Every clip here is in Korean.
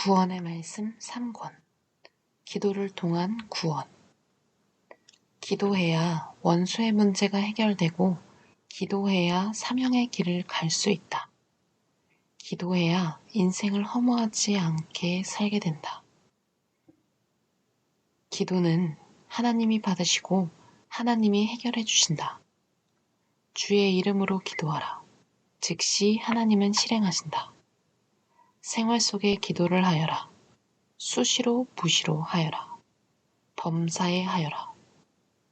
구원의 말씀 3권 기도를 통한 구원. 기도해야 원수의 문제가 해결되고 기도해야 사명의 길을 갈 수 있다. 기도해야 인생을 허무하지 않게 살게 된다. 기도는 하나님이 받으시고 하나님이 해결해 주신다. 주의 이름으로 기도하라. 즉시 하나님은 실행하신다. 생활 속에 기도를 하여라. 수시로 무시로 하여라. 범사에 하여라.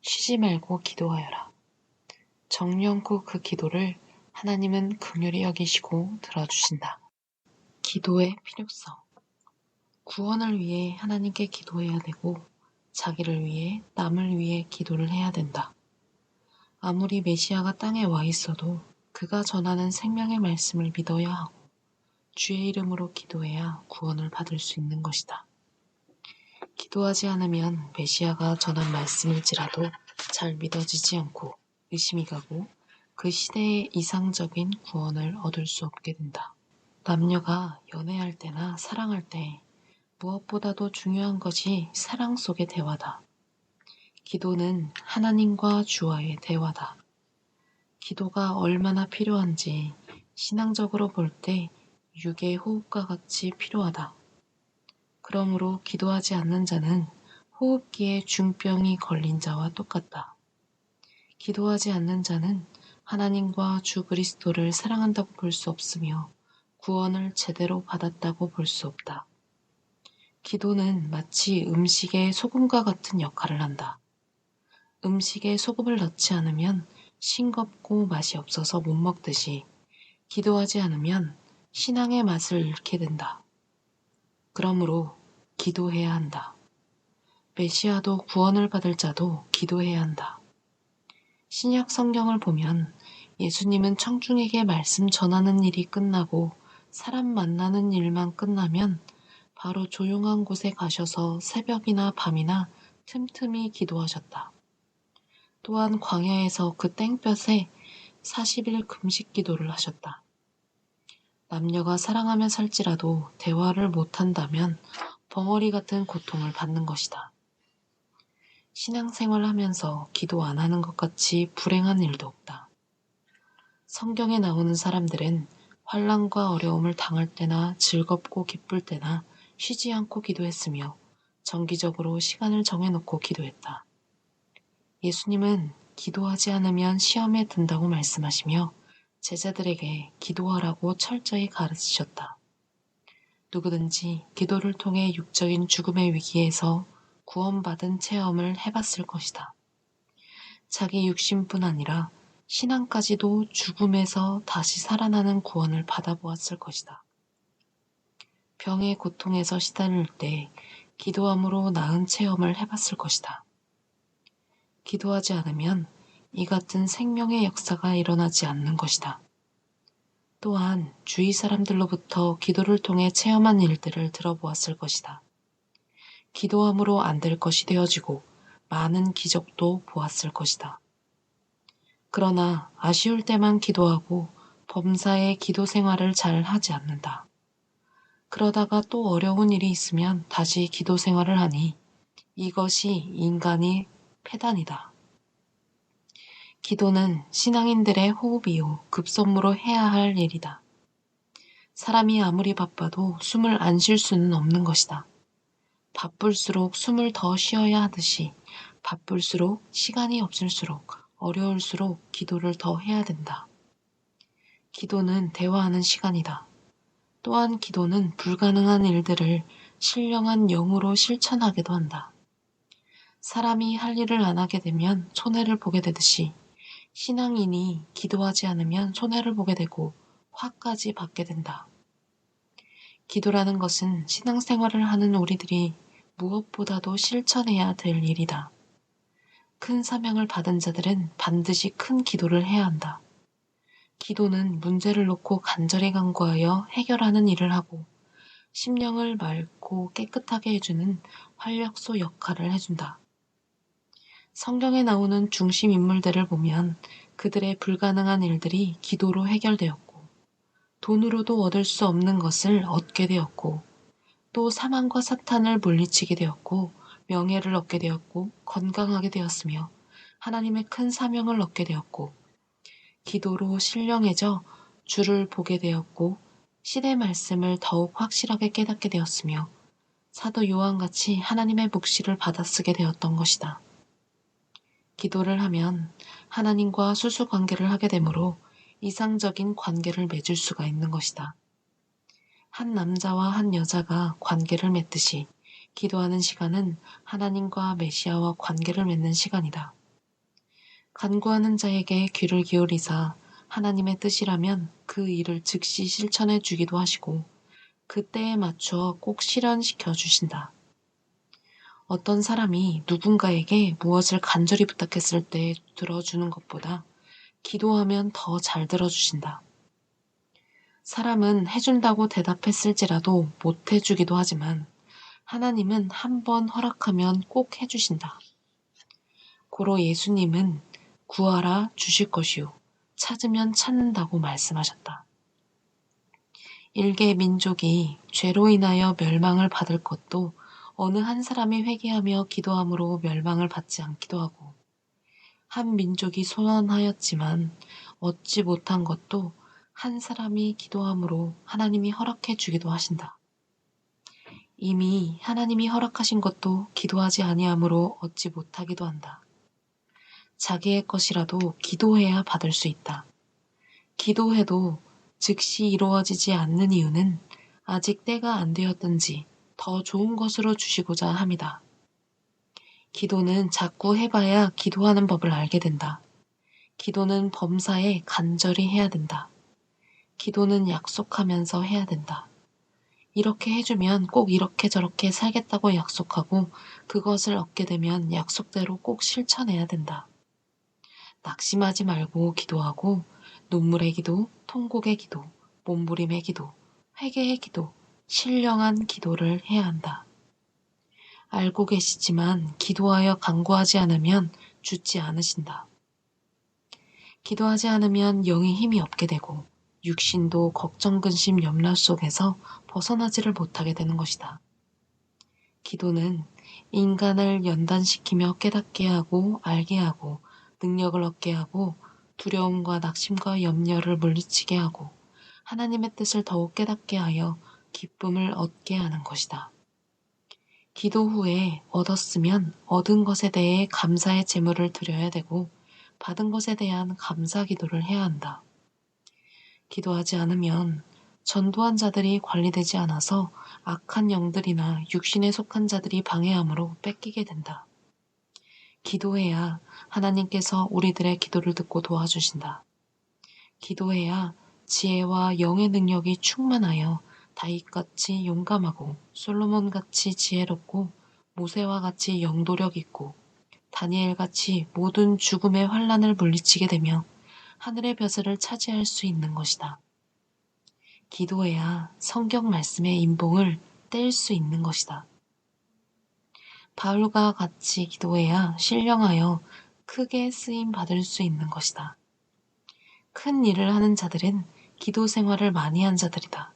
쉬지 말고 기도하여라. 정령코 그 기도를 하나님은 긍휼히 여기시고 들어주신다. 기도의 필요성. 구원을 위해 하나님께 기도해야 되고 자기를 위해 남을 위해 기도를 해야 된다. 아무리 메시아가 땅에 와 있어도 그가 전하는 생명의 말씀을 믿어야 하고 주의 이름으로 기도해야 구원을 받을 수 있는 것이다. 기도하지 않으면 메시아가 전한 말씀일지라도 잘 믿어지지 않고 의심이 가고 그 시대의 이상적인 구원을 얻을 수 없게 된다. 남녀가 연애할 때나 사랑할 때 무엇보다도 중요한 것이 사랑 속의 대화다. 기도는 하나님과 주와의 대화다. 기도가 얼마나 필요한지 신앙적으로 볼 때 육의 호흡과 같이 필요하다. 그러므로 기도하지 않는 자는 호흡기에 중병이 걸린 자와 똑같다. 기도하지 않는 자는 하나님과 주 그리스도를 사랑한다고 볼 수 없으며 구원을 제대로 받았다고 볼 수 없다. 기도는 마치 음식에 소금과 같은 역할을 한다. 음식에 소금을 넣지 않으면 싱겁고 맛이 없어서 못 먹듯이 기도하지 않으면 신앙의 맛을 잃게 된다. 그러므로 기도해야 한다. 메시아도 구원을 받을 자도 기도해야 한다. 신약 성경을 보면 예수님은 청중에게 말씀 전하는 일이 끝나고 사람 만나는 일만 끝나면 바로 조용한 곳에 가셔서 새벽이나 밤이나 틈틈이 기도하셨다. 또한 광야에서 그 땡볕에 40일 금식 기도를 하셨다. 남녀가 사랑하며 살지라도 대화를 못한다면 벙어리 같은 고통을 받는 것이다. 신앙생활 하면서 기도 안 하는 것 같이 불행한 일도 없다. 성경에 나오는 사람들은 환난과 어려움을 당할 때나 즐겁고 기쁠 때나 쉬지 않고 기도했으며 정기적으로 시간을 정해놓고 기도했다. 예수님은 기도하지 않으면 시험에 든다고 말씀하시며 제자들에게 기도하라고 철저히 가르치셨다. 누구든지 기도를 통해 육적인 죽음의 위기에서 구원받은 체험을 해봤을 것이다. 자기 육신뿐 아니라 신앙까지도 죽음에서 다시 살아나는 구원을 받아보았을 것이다. 병의 고통에서 시달릴 때 기도함으로 나은 체험을 해봤을 것이다. 기도하지 않으면 이 같은 생명의 역사가 일어나지 않는 것이다. 또한 주위 사람들로부터 기도를 통해 체험한 일들을 들어보았을 것이다. 기도함으로 안 될 것이 되어지고 많은 기적도 보았을 것이다. 그러나 아쉬울 때만 기도하고 범사의 기도 생활을 잘 하지 않는다. 그러다가 또 어려운 일이 있으면 다시 기도 생활을 하니 이것이 인간의 폐단이다. 기도는 신앙인들의 호흡이요 급선무로 해야 할 일이다. 사람이 아무리 바빠도 숨을 안 쉴 수는 없는 것이다. 바쁠수록 숨을 더 쉬어야 하듯이 바쁠수록 시간이 없을수록 어려울수록 기도를 더 해야 된다. 기도는 대화하는 시간이다. 또한 기도는 불가능한 일들을 신령한 영으로 실천하기도 한다. 사람이 할 일을 안 하게 되면 손해를 보게 되듯이 신앙인이 기도하지 않으면 손해를 보게 되고 화까지 받게 된다. 기도라는 것은 신앙생활을 하는 우리들이 무엇보다도 실천해야 될 일이다. 큰 사명을 받은 자들은 반드시 큰 기도를 해야 한다. 기도는 문제를 놓고 간절히 간구하여 해결하는 일을 하고 심령을 맑고 깨끗하게 해주는 활력소 역할을 해준다. 성경에 나오는 중심 인물들을 보면 그들의 불가능한 일들이 기도로 해결되었고 돈으로도 얻을 수 없는 것을 얻게 되었고 또 사망과 사탄을 물리치게 되었고 명예를 얻게 되었고 건강하게 되었으며 하나님의 큰 사명을 얻게 되었고 기도로 신령해져 주를 보게 되었고 시대 말씀을 더욱 확실하게 깨닫게 되었으며 사도 요한같이 하나님의 묵시를 받아쓰게 되었던 것이다. 기도를 하면 하나님과 수수 관계를 하게 되므로 이상적인 관계를 맺을 수가 있는 것이다. 한 남자와 한 여자가 관계를 맺듯이 기도하는 시간은 하나님과 메시아와 관계를 맺는 시간이다. 간구하는 자에게 귀를 기울이사 하나님의 뜻이라면 그 일을 즉시 실천해 주기도 하시고 그 때에 맞추어 꼭 실현시켜 주신다. 어떤 사람이 누군가에게 무엇을 간절히 부탁했을 때 들어주는 것보다 기도하면 더 잘 들어주신다. 사람은 해준다고 대답했을지라도 못 해주기도 하지만 하나님은 한 번 허락하면 꼭 해주신다. 고로 예수님은 구하라 주실 것이요 찾으면 찾는다고 말씀하셨다. 일개 민족이 죄로 인하여 멸망을 받을 것도 어느 한 사람이 회개하며 기도함으로 멸망을 받지 않기도 하고 한 민족이 소원하였지만 얻지 못한 것도 한 사람이 기도함으로 하나님이 허락해 주기도 하신다. 이미 하나님이 허락하신 것도 기도하지 아니함으로 얻지 못하기도 한다. 자기의 것이라도 기도해야 받을 수 있다. 기도해도 즉시 이루어지지 않는 이유는 아직 때가 안 되었든지 더 좋은 것으로 주시고자 함이다. 기도는 자꾸 해봐야 기도하는 법을 알게 된다. 기도는 범사에 간절히 해야 된다. 기도는 약속하면서 해야 된다. 이렇게 해주면 꼭 이렇게 저렇게 살겠다고 약속하고 그것을 얻게 되면 약속대로 꼭 실천해야 된다. 낙심하지 말고 기도하고 눈물의 기도, 통곡의 기도, 몸부림의 기도, 회개의 기도, 신령한 기도를 해야 한다. 알고 계시지만 기도하여 간구하지 않으면 죽지 않으신다. 기도하지 않으면 영이 힘이 없게 되고 육신도 걱정, 근심, 염려 속에서 벗어나지를 못하게 되는 것이다. 기도는 인간을 연단시키며 깨닫게 하고 알게 하고 능력을 얻게 하고 두려움과 낙심과 염려를 물리치게 하고 하나님의 뜻을 더욱 깨닫게 하여 기쁨을 얻게 하는 것이다. 기도 후에 얻었으면 얻은 것에 대해 감사의 제물을 드려야 되고 받은 것에 대한 감사 기도를 해야 한다. 기도하지 않으면 전도한 자들이 관리되지 않아서 악한 영들이나 육신에 속한 자들이 방해함으로 뺏기게 된다. 기도해야 하나님께서 우리들의 기도를 듣고 도와주신다. 기도해야 지혜와 영의 능력이 충만하여 다윗같이 용감하고 솔로몬같이 지혜롭고 모세와 같이 영도력 있고 다니엘같이 모든 죽음의 환란을 물리치게 되며 하늘의 벼슬을 차지할 수 있는 것이다. 기도해야 성경 말씀의 인봉을 뗄 수 있는 것이다. 바울과 같이 기도해야 신령하여 크게 쓰임 받을 수 있는 것이다. 큰 일을 하는 자들은 기도 생활을 많이 한 자들이다.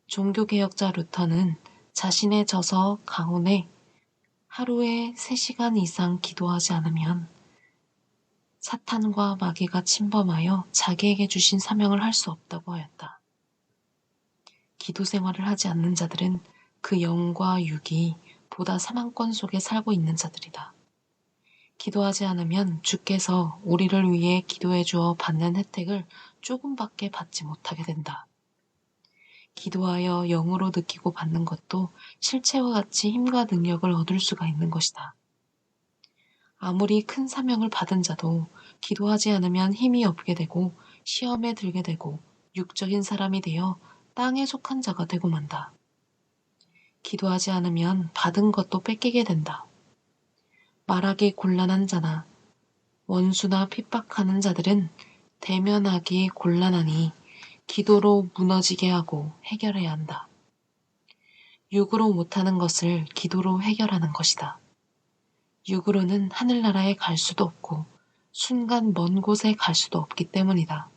종교개혁자 루터는 자신의 저서 강론에 하루에 3시간 이상 기도하지 않으면 사탄과 마귀가 침범하여 자기에게 주신 사명을 할 수 없다고 하였다. 기도 생활을 하지 않는 자들은 그 영과 육이 보다 사망권 속에 살고 있는 자들이다. 기도하지 않으면 주께서 우리를 위해 기도해 주어 받는 혜택을 조금밖에 받지 못하게 된다. 기도하여 영으로 느끼고 받는 것도 실체와 같이 힘과 능력을 얻을 수가 있는 것이다. 아무리 큰 사명을 받은 자도 기도하지 않으면 힘이 없게 되고 시험에 들게 되고 육적인 사람이 되어 땅에 속한 자가 되고 만다. 기도하지 않으면 받은 것도 뺏기게 된다. 말하기 곤란한 자나 원수나 핍박하는 자들은 대면하기 곤란하니 기도로 무너지게 하고 해결해야 한다. 육으로 못하는 것을 기도로 해결하는 것이다. 육으로는 하늘나라에 갈 수도 없고 순간 먼 곳에 갈 수도 없기 때문이다.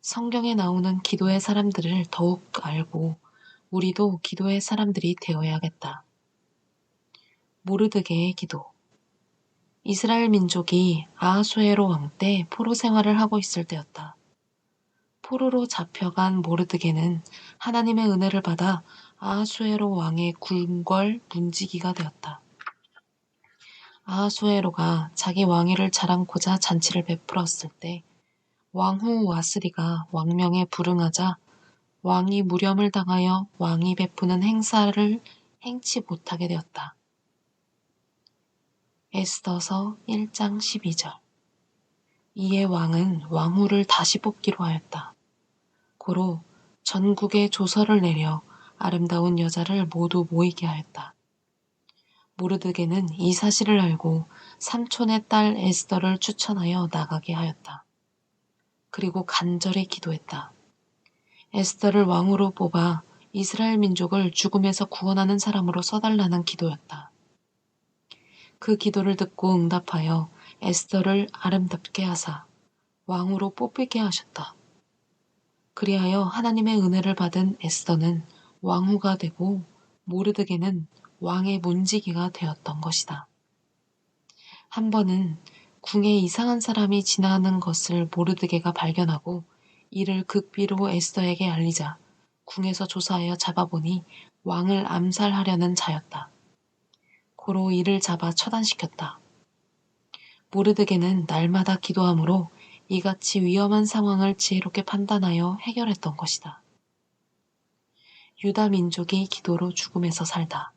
성경에 나오는 기도의 사람들을 더욱 알고 우리도 기도의 사람들이 되어야겠다. 모르드게의 기도. 이스라엘 민족이 아하수에로 왕 때 포로 생활을 하고 있을 때였다. 포로로 잡혀간 모르드게는 하나님의 은혜를 받아 아하수에로 왕의 궁궐 문지기가 되었다. 아하수에로가 자기 왕위를 자랑코자 잔치를 베풀었을 때 왕후 와스리가 왕명에 불응하자 왕이 무렴을 당하여 왕이 베푸는 행사를 행치 못하게 되었다. 에스더서 1장 12절. 이에 왕은 왕후를 다시 뽑기로 하였다. 고로 전국에 조서를 내려 아름다운 여자를 모두 모이게 하였다. 모르드게는 이 사실을 알고 삼촌의 딸 에스더를 추천하여 나가게 하였다. 그리고 간절히 기도했다. 에스더를 왕으로 뽑아 이스라엘 민족을 죽음에서 구원하는 사람으로 써달라는 기도였다. 그 기도를 듣고 응답하여 에스더를 아름답게 하사 왕으로 뽑히게 하셨다. 그리하여 하나님의 은혜를 받은 에스더는 왕후가 되고 모르드게는 왕의 문지기가 되었던 것이다. 한 번은 궁에 이상한 사람이 지나는 것을 모르드게가 발견하고 이를 극비로 에스더에게 알리자 궁에서 조사하여 잡아보니 왕을 암살하려는 자였다. 고로 이를 잡아 처단시켰다. 모르드게는 날마다 기도함으로 이같이 위험한 상황을 지혜롭게 판단하여 해결했던 것이다. 유다 민족이 기도로 죽음에서 살다.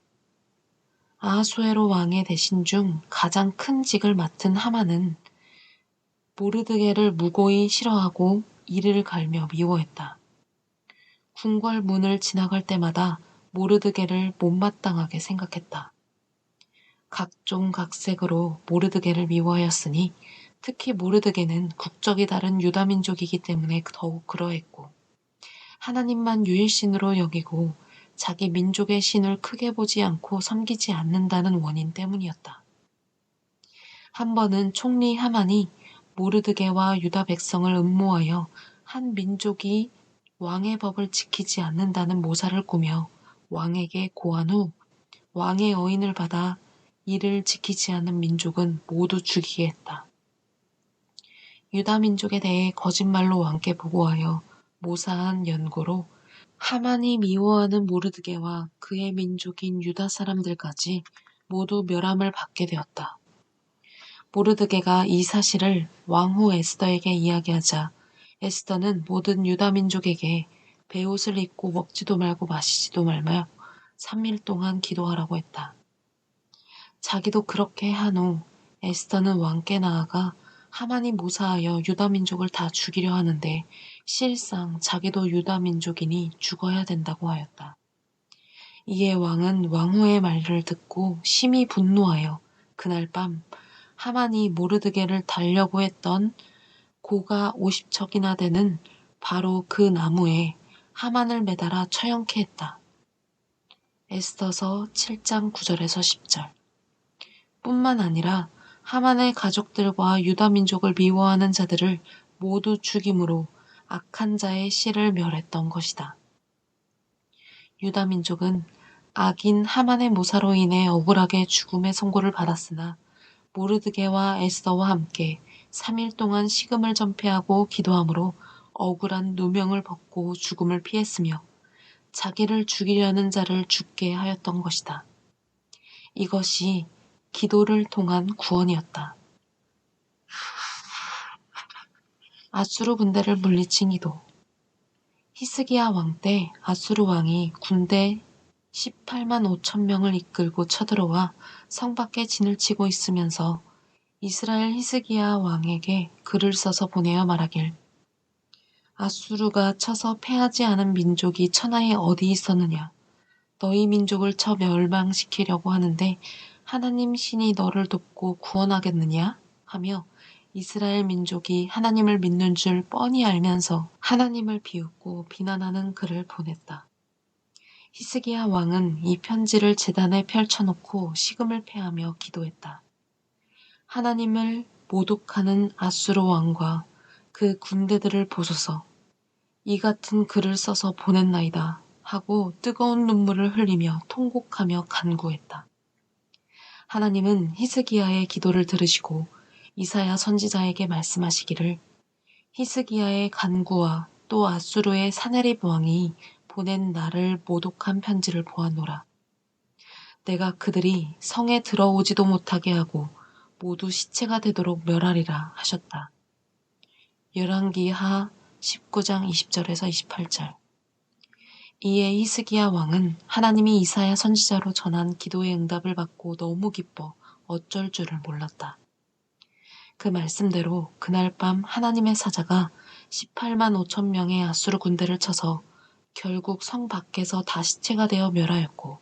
아하수에로 왕의 대신 중 가장 큰 직을 맡은 하만은 모르드게를 무고히 싫어하고 이를 갈며 미워했다. 궁궐 문을 지나갈 때마다 모르드게를 못마땅하게 생각했다. 각종 각색으로 모르드게를 미워하였으니 특히 모르드게는 국적이 다른 유다 민족이기 때문에 더욱 그러했고 하나님만 유일신으로 여기고 자기 민족의 신을 크게 보지 않고 섬기지 않는다는 원인 때문이었다. 한 번은 총리 하만이 모르드게와 유다 백성을 음모하여 한 민족이 왕의 법을 지키지 않는다는 모사를 꾸며 왕에게 고한 후 왕의 어인을 받아 이를 지키지 않는 민족은 모두 죽이게 했다. 유다 민족에 대해 거짓말로 왕께 보고하여 모사한 연고로 하만이 미워하는 모르드게와 그의 민족인 유다 사람들까지 모두 멸함을 받게 되었다. 모르드게가 이 사실을 왕후 에스더에게 이야기하자 에스더는 모든 유다 민족에게 베옷을 입고 먹지도 말고 마시지도 말며 3일 동안 기도하라고 했다. 자기도 그렇게 한 후 에스더는 왕께 나아가 하만이 모사하여 유다 민족을 다 죽이려 하는데 실상 자기도 유다 민족이니 죽어야 된다고 하였다. 이에 왕은 왕후의 말을 듣고 심히 분노하여 그날 밤 하만이 모르드게를 달려고 했던 고가 50척이나 되는 바로 그 나무에 하만을 매달아 처형케 했다. 에스더서 7장 9절에서 10절. 뿐만 아니라 하만의 가족들과 유다 민족을 미워하는 자들을 모두 죽임으로 악한 자의 씨를 멸했던 것이다. 유다 민족은 악인 하만의 모사로 인해 억울하게 죽음의 선고를 받았으나 모르드게와 에스더와 함께 3일 동안 식음을 전폐하고 기도함으로 억울한 누명을 벗고 죽음을 피했으며 자기를 죽이려는 자를 죽게 하였던 것이다. 이것이 기도를 통한 구원이었다. 아수르 군대를 물리친 기도. 히스기야 왕 때 아수르 왕이 군대 18만 5천 명을 이끌고 쳐들어와 성 밖에 진을 치고 있으면서 이스라엘 히스기야 왕에게 글을 써서 보내어 말하길 아수르가 쳐서 패하지 않은 민족이 천하에 어디 있었느냐. 너희 민족을 쳐 멸망시키려고 하는데 하나님 신이 너를 돕고 구원하겠느냐 하며 이스라엘 민족이 하나님을 믿는 줄 뻔히 알면서 하나님을 비웃고 비난하는 글을 보냈다. 히스기야 왕은 이 편지를 제단에 펼쳐놓고 식음을 패하며 기도했다. 하나님을 모독하는 아수르 왕과 그 군대들을 보소서. 이 같은 글을 써서 보냈나이다 하고 뜨거운 눈물을 흘리며 통곡하며 간구했다. 하나님은 히스기야의 기도를 들으시고 이사야 선지자에게 말씀하시기를 히스기야의 간구와 또 아수르의 사네립 왕이 보낸 나를 모독한 편지를 보았노라. 내가 그들이 성에 들어오지도 못하게 하고 모두 시체가 되도록 멸하리라 하셨다. 열왕기하 19장 20절에서 28절. 이에 히스기야 왕은 하나님이 이사야 선지자로 전한 기도의 응답을 받고 너무 기뻐 어쩔 줄을 몰랐다. 그 말씀대로 그날 밤 하나님의 사자가 18만 5천 명의 아수르 군대를 쳐서 결국 성 밖에서 다 시체가 되어 멸하였고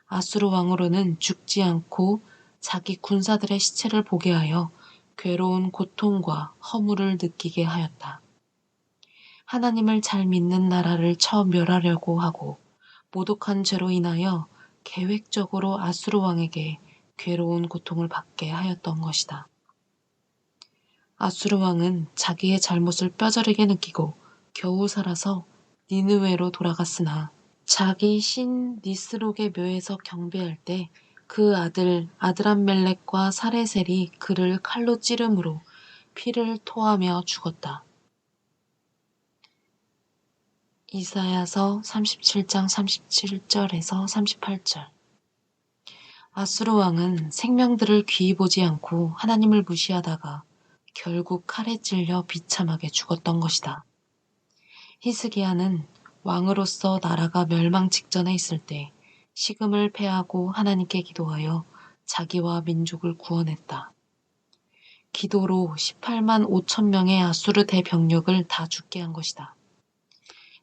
아수르 왕으로는 죽지 않고 자기 군사들의 시체를 보게 하여 괴로운 고통과 허물을 느끼게 하였다. 하나님을 잘 믿는 나라를 쳐 멸하려고 하고 모독한 죄로 인하여 계획적으로 아수르 왕에게 괴로운 고통을 받게 하였던 것이다. 아수르 왕은 자기의 잘못을 뼈저리게 느끼고 겨우 살아서 니느웨로 돌아갔으나 자기 신 니스록의 묘에서 경배할 때 그 아들 아드람멜렉과 사레셀이 그를 칼로 찌름으로 피를 토하며 죽었다. 이사야서 37장 37절에서 38절. 아수르 왕은 생명들을 귀히 보지 않고 하나님을 무시하다가 결국 칼에 찔려 비참하게 죽었던 것이다. 히스기야는 왕으로서 나라가 멸망 직전에 있을 때 식음을 패하고 하나님께 기도하여 자기와 민족을 구원했다. 기도로 18만 5천 명의 아수르 대병력을 다 죽게 한 것이다.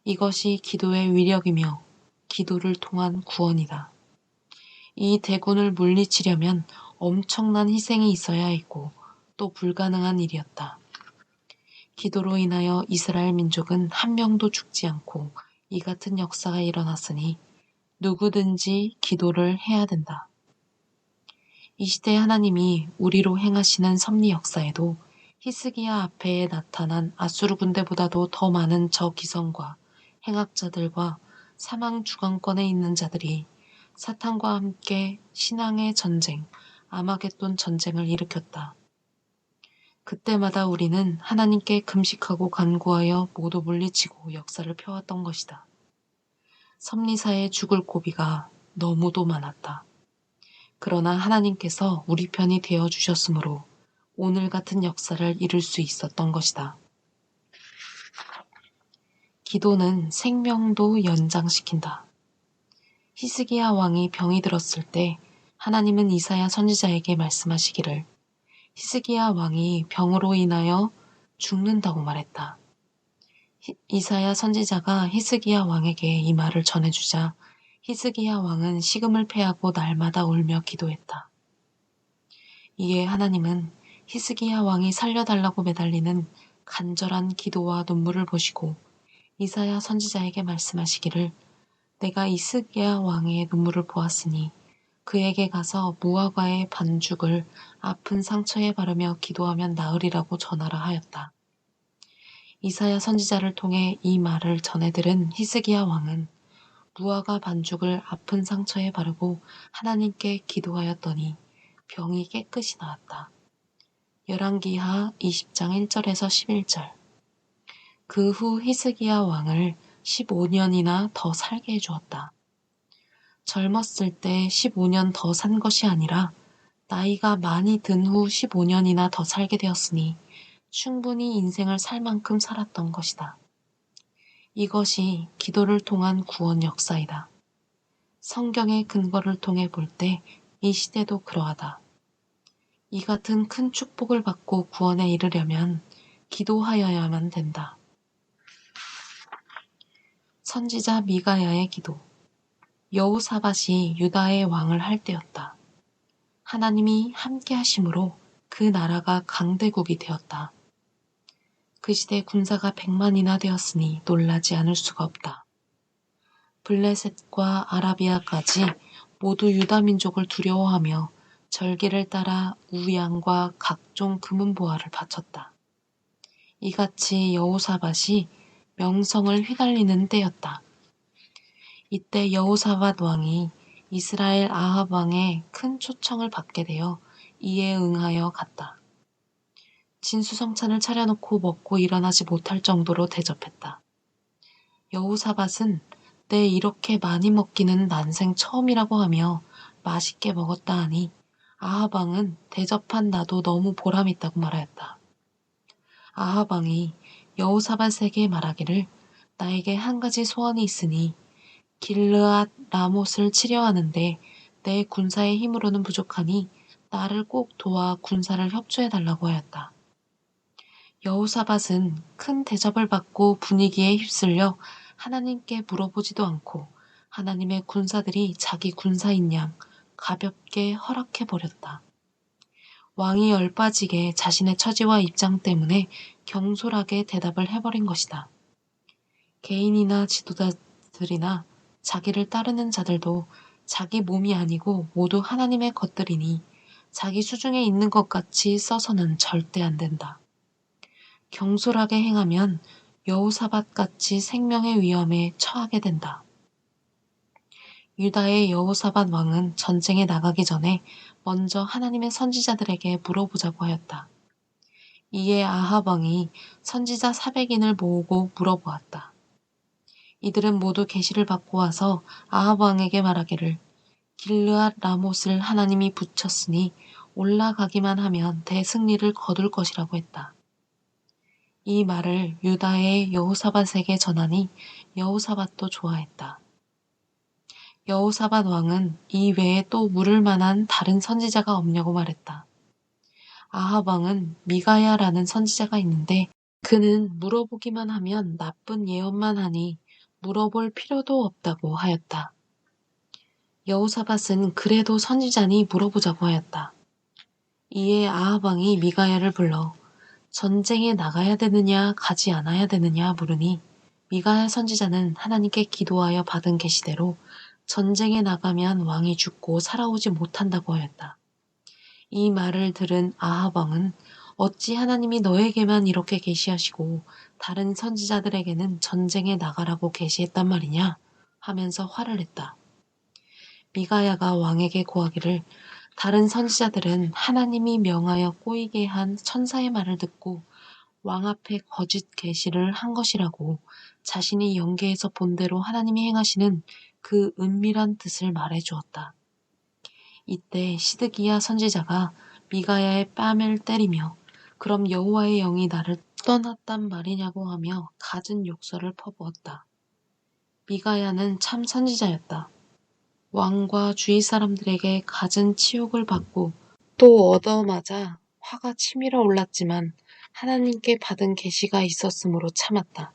이것이 기도의 위력이며 기도를 통한 구원이다. 이 대군을 물리치려면 엄청난 희생이 있어야 했고 또 불가능한 일이었다. 기도로 인하여 이스라엘 민족은 한 명도 죽지 않고 이 같은 역사가 일어났으니 누구든지 기도를 해야 된다. 이 시대 하나님이 우리로 행하시는 섭리 역사에도 히스기야 앞에 나타난 아수르 군대보다도 더 많은 저 기성과 행악자들과 사망 주관권에 있는 자들이 사탄과 함께 신앙의 전쟁, 아마겟돈 전쟁을 일으켰다. 그때마다 우리는 하나님께 금식하고 간구하여 모두 물리치고 역사를 펴왔던 것이다. 섭리사에 죽을 고비가 너무도 많았다. 그러나 하나님께서 우리 편이 되어주셨으므로 오늘 같은 역사를 이룰 수 있었던 것이다. 기도는 생명도 연장시킨다. 히스기야 왕이 병이 들었을 때 하나님은 이사야 선지자에게 말씀하시기를 히스기야 왕이 병으로 인하여 죽는다고 말했다. 이사야 선지자가 히스기야 왕에게 이 말을 전해주자 히스기야 왕은 식음을 패하고 날마다 울며 기도했다. 이에 하나님은 히스기야 왕이 살려달라고 매달리는 간절한 기도와 눈물을 보시고 이사야 선지자에게 말씀하시기를 내가 히스기야 왕의 눈물을 보았으니 그에게 가서 무화과의 반죽을 아픈 상처에 바르며 기도하면 나으리라고 전하라 하였다. 이사야 선지자를 통해 이 말을 전해들은 히스기야 왕은 무화과 반죽을 아픈 상처에 바르고 하나님께 기도하였더니 병이 깨끗이 나았다. 열왕기하 20장 1절에서 11절. 그 후 히스기야 왕을 15년이나 더 살게 해주었다. 젊었을 때 15년 더 산 것이 아니라 나이가 많이 든 후 15년이나 더 살게 되었으니 충분히 인생을 살 만큼 살았던 것이다. 이것이 기도를 통한 구원 역사이다. 성경의 근거를 통해 볼 때 이 시대도 그러하다. 이 같은 큰 축복을 받고 구원에 이르려면 기도하여야만 된다. 선지자 미가야의 기도. 여호사밧이 유다의 왕을 할 때였다. 하나님이 함께 하심으로 그 나라가 강대국이 되었다. 그 시대 군사가 100만이나 되었으니 놀라지 않을 수가 없다. 블레셋과 아라비아까지 모두 유다 민족을 두려워하며 절기를 따라 우양과 각종 금은보화를 바쳤다. 이같이 여호사밧이 명성을 휘날리는 때였다. 이때 여호사밧 왕이 이스라엘 아합 왕의 큰 초청을 받게 되어 이에 응하여 갔다. 진수성찬을 차려놓고 먹고 일어나지 못할 정도로 대접했다. 여호사밧은 내 이렇게 많이 먹기는 난생 처음이라고 하며 맛있게 먹었다 하니 아합 왕은 대접한 나도 너무 보람있다고 말하였다. 아합 왕이 여호사밧에게 말하기를 나에게 한 가지 소원이 있으니 길르앗 라못을 치려 하는데 내 군사의 힘으로는 부족하니 나를 꼭 도와 군사를 협조해달라고 하였다. 여호사밧은 큰 대접을 받고 분위기에 휩쓸려 하나님께 물어보지도 않고 하나님의 군사들이 자기 군사인 양 가볍게 허락해버렸다. 왕이 열빠지게 자신의 처지와 입장 때문에 경솔하게 대답을 해버린 것이다. 개인이나 지도자들이나 자기를 따르는 자들도 자기 몸이 아니고 모두 하나님의 것들이니 자기 수중에 있는 것 같이 써서는 절대 안 된다. 경솔하게 행하면 여호사밧같이 생명의 위험에 처하게 된다. 유다의 여호사밧 왕은 전쟁에 나가기 전에 먼저 하나님의 선지자들에게 물어보자고 하였다. 이에 아합 왕이 선지자 400인을 모으고 물어보았다. 이들은 모두 계시를 받고 와서 아합 왕에게 말하기를 길르앗 라못을 하나님이 붙였으니 올라가기만 하면 대승리를 거둘 것이라고 했다. 이 말을 유다의 여호사밧에게 전하니 여호사밧도 좋아했다. 여호사밧 왕은 이 외에 또 물을 만한 다른 선지자가 없냐고 말했다. 아합 왕은 미가야라는 선지자가 있는데 그는 물어보기만 하면 나쁜 예언만 하니 물어볼 필요도 없다고 하였다. 여호사밧은 그래도 선지자니 물어보자고 하였다. 이에 아합 왕이 미가야를 불러 전쟁에 나가야 되느냐 가지 않아야 되느냐 물으니 미가야 선지자는 하나님께 기도하여 받은 계시대로 전쟁에 나가면 왕이 죽고 살아오지 못한다고 하였다. 이 말을 들은 아합 왕은 어찌 하나님이 너에게만 이렇게 계시하시고 다른 선지자들에게는 전쟁에 나가라고 계시했단 말이냐 하면서 화를 냈다. 미가야가 왕에게 고하기를 다른 선지자들은 하나님이 명하여 꼬이게 한 천사의 말을 듣고 왕 앞에 거짓 계시를 한 것이라고 자신이 영계에서 본 대로 하나님이 행하시는 그 은밀한 뜻을 말해 주었다. 이때 시드기야 선지자가 미가야의 뺨을 때리며 그럼 여호와의 영이 나를 떠났단 말이냐고 하며 갖은 욕설을 퍼부었다. 미가야는 참 선지자였다. 왕과 주위 사람들에게 갖은 치욕을 받고 또 얻어맞아 화가 치밀어 올랐지만 하나님께 받은 계시가 있었으므로 참았다.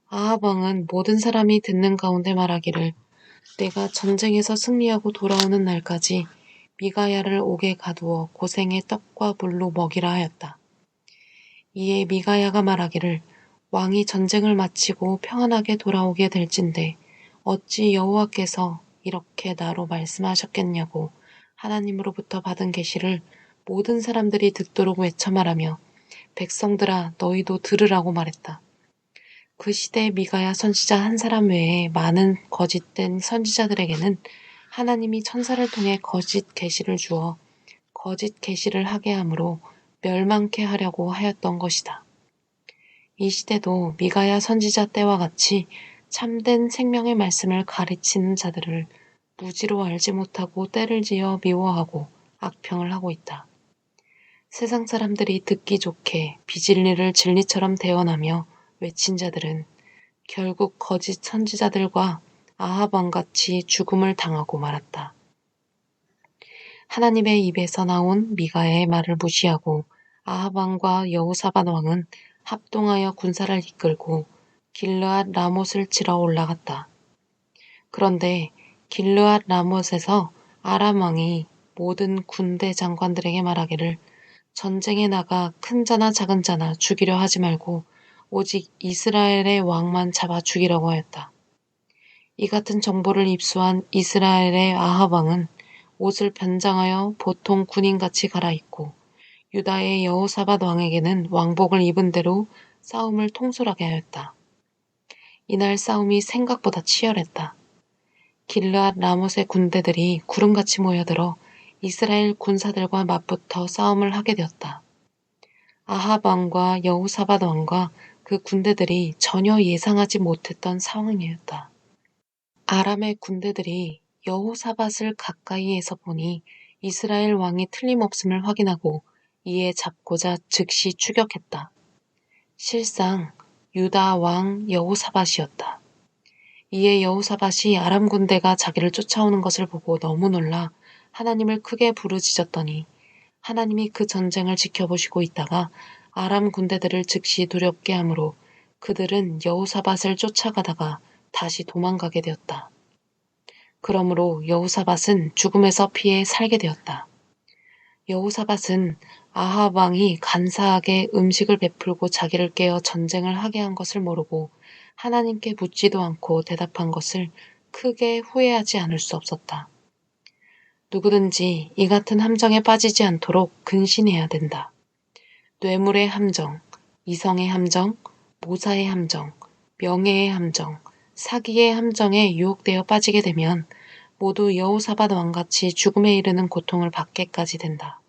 아합 왕은 모든 사람이 듣는 가운데 말하기를 내가 전쟁에서 승리하고 돌아오는 날까지 미가야를 옥에 가두어 고생의 떡과 물로 먹이라 하였다. 이에 미가야가 말하기를 왕이 전쟁을 마치고 평안하게 돌아오게 될진데 어찌 여호와께서 이렇게 나로 말씀하셨겠냐고 하나님으로부터 받은 계시를 모든 사람들이 듣도록 외쳐 말하며 백성들아 너희도 들으라고 말했다. 그 시대에 미가야 선지자 한 사람 외에 많은 거짓된 선지자들에게는 하나님이 천사를 통해 거짓 계시를 주어 거짓 계시를 하게 함으로 멸망케 하려고 하였던 것이다. 이 시대도 미가야 선지자 때와 같이 참된 생명의 말씀을 가르치는 자들을 무지로 알지 못하고 때를 지어 미워하고 악평을 하고 있다. 세상 사람들이 듣기 좋게 비진리를 진리처럼 대언하며 외친 자들은 결국 거짓 선지자들과 아합 왕같이 죽음을 당하고 말았다. 하나님의 입에서 나온 미가의 말을 무시하고 아합 왕과 여호사밧 왕은 합동하여 군사를 이끌고 길르앗 라못을 치러 올라갔다. 그런데 길르앗 라못에서 아람 왕이 모든 군대 장관들에게 말하기를 전쟁에 나가 큰 자나 작은 자나 죽이려 하지 말고 오직 이스라엘의 왕만 잡아 죽이라고 하였다. 이 같은 정보를 입수한 이스라엘의 아합 왕은 옷을 변장하여 보통 군인같이 갈아입고 유다의 여호사밧 왕에게는 왕복을 입은 대로 싸움을 통솔하게 하였다. 이날 싸움이 생각보다 치열했다. 길르앗 라못의 군대들이 구름같이 모여들어 이스라엘 군사들과 맞붙어 싸움을 하게 되었다. 아합 왕과 여호사밧 왕과 그 군대들이 전혀 예상하지 못했던 상황이었다. 아람의 군대들이 여호사밧을 가까이에서 보니 이스라엘 왕이 틀림없음을 확인하고 이에 잡고자 즉시 추격했다. 실상 유다 왕 여호사밧이었다. 이에 여호사밧이 아람 군대가 자기를 쫓아오는 것을 보고 너무 놀라 하나님을 크게 부르짖었더니 하나님이 그 전쟁을 지켜보시고 있다가 아람 군대들을 즉시 두렵게 하므로 그들은 여호사밧을 쫓아가다가 다시 도망가게 되었다. 그러므로 여호사밧은 죽음에서 피해 살게 되었다. 여호사밧은 아합 왕이 간사하게 음식을 베풀고 자기를 깨어 전쟁을 하게 한 것을 모르고 하나님께 묻지도 않고 대답한 것을 크게 후회하지 않을 수 없었다. 누구든지 이 같은 함정에 빠지지 않도록 근신해야 된다. 뇌물의 함정, 이성의 함정, 모사의 함정, 명예의 함정, 사기의 함정에 유혹되어 빠지게 되면 모두 여호사밧 왕같이 죽음에 이르는 고통을 받게까지 된다.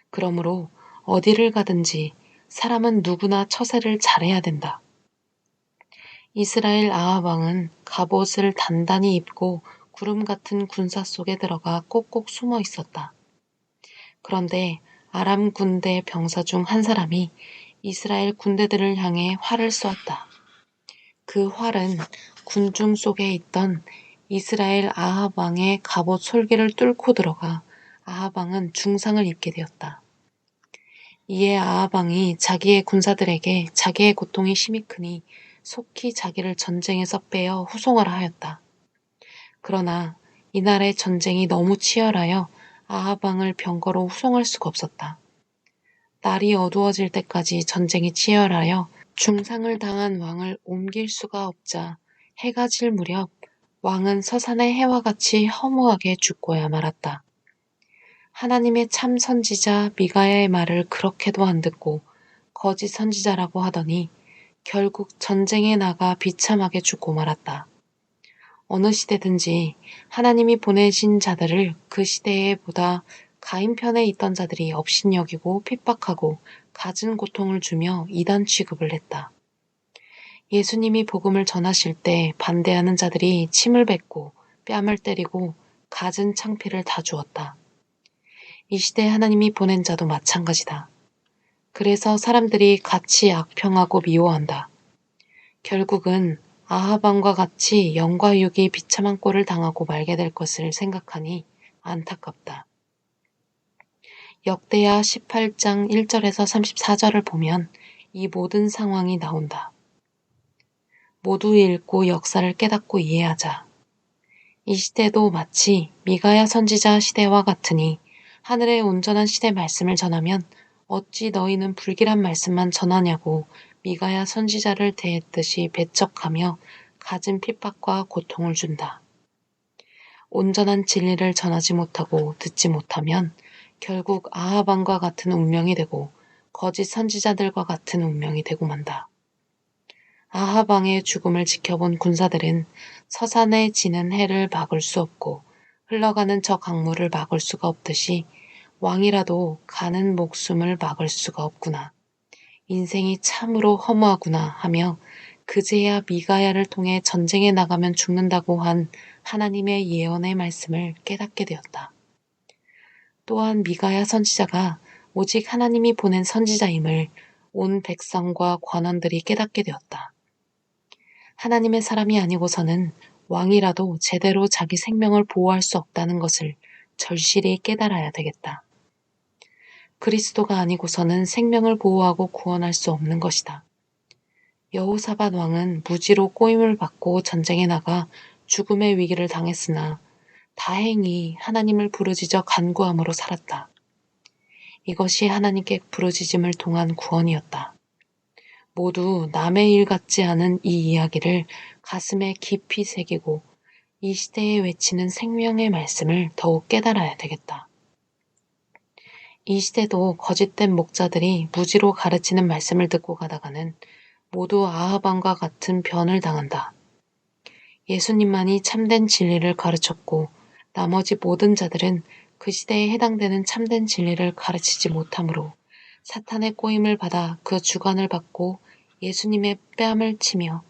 그러므로 어디를 가든지 사람은 누구나 처세를 잘해야 된다. 이스라엘 아합 왕은 갑옷을 단단히 입고 구름 같은 군사 속에 들어가 꼭꼭 숨어 있었다. 그런데 아람 군대 병사 중 한 사람이 이스라엘 군대들을 향해 활을 쏘았다. 그 활은 군중 속에 있던 이스라엘 아합 왕의 갑옷 솔기를 뚫고 들어가 아합 왕은 중상을 입게 되었다. 이에 아합 왕이 자기의 군사들에게 자기의 고통이 심히 크니 속히 자기를 전쟁에서 빼어 후송하라 하였다. 그러나 이날의 전쟁이 너무 치열하여 아합 왕을 병거로 후송할 수가 없었다. 날이 어두워질 때까지 전쟁이 치열하여 중상을 당한 왕을 옮길 수가 없자 해가 질 무렵 왕은 서산의 해와 같이 허무하게 죽고야 말았다. 하나님의 참 선지자 미가야의 말을 그렇게도 안 듣고 거짓 선지자라고 하더니 결국 전쟁에 나가 비참하게 죽고 말았다. 어느 시대든지 하나님이 보내신 자들을 그 시대에 보다 가인편에 있던 자들이 업신여기고 핍박하고 갖은 고통을 주며 이단 취급을 했다. 예수님이 복음을 전하실 때 반대하는 자들이 침을 뱉고 뺨을 때리고 갖은 창피를 다 주었다. 이 시대 하나님이 보낸 자도 마찬가지다. 그래서 사람들이 같이 악평하고 미워한다. 결국은 아합 왕과 같이 영과 육이 비참한 꼴을 당하고 말게 될 것을 생각하니 안타깝다. 역대하 18장 1절에서 34절을 보면 이 모든 상황이 나온다. 모두 읽고 역사를 깨닫고 이해하자. 이 시대도 마치 미가야 선지자 시대와 같으니 하늘의 온전한 시대 말씀을 전하면 어찌 너희는 불길한 말씀만 전하냐고 미가야 선지자를 대했듯이 배척하며 갖은 핍박과 고통을 준다. 온전한 진리를 전하지 못하고 듣지 못하면 결국 아합 왕과 같은 운명이 되고 거짓 선지자들과 같은 운명이 되고 만다. 아합 왕의 죽음을 지켜본 군사들은 서산에 지는 해를 막을 수 없고 흘러가는 저 강물을 막을 수가 없듯이 왕이라도 가는 목숨을 막을 수가 없구나. 인생이 참으로 허무하구나 하며 그제야 미가야를 통해 전쟁에 나가면 죽는다고 한 하나님의 예언의 말씀을 깨닫게 되었다. 또한 미가야 선지자가 오직 하나님이 보낸 선지자임을 온 백성과 관원들이 깨닫게 되었다. 하나님의 사람이 아니고서는 왕이라도 제대로 자기 생명을 보호할 수 없다는 것을 절실히 깨달아야 되겠다. 그리스도가 아니고서는 생명을 보호하고 구원할 수 없는 것이다. 여호사밧 왕은 무지로 꼬임을 받고 전쟁에 나가 죽음의 위기를 당했으나 다행히 하나님을 부르짖어 간구함으로 살았다. 이것이 하나님께 부르짖음을 통한 구원이었다. 모두 남의 일 같지 않은 이 이야기를 가슴에 깊이 새기고 이 시대에 외치는 생명의 말씀을 더욱 깨달아야 되겠다. 이 시대도 거짓된 목자들이 무지로 가르치는 말씀을 듣고 가다가는 모두 아합 왕과 같은 변을 당한다. 예수님만이 참된 진리를 가르쳤고 나머지 모든 자들은 그 시대에 해당되는 참된 진리를 가르치지 못하므로 사탄의 꼬임을 받아 그 주관을 받고 예수님의 뺨을 치며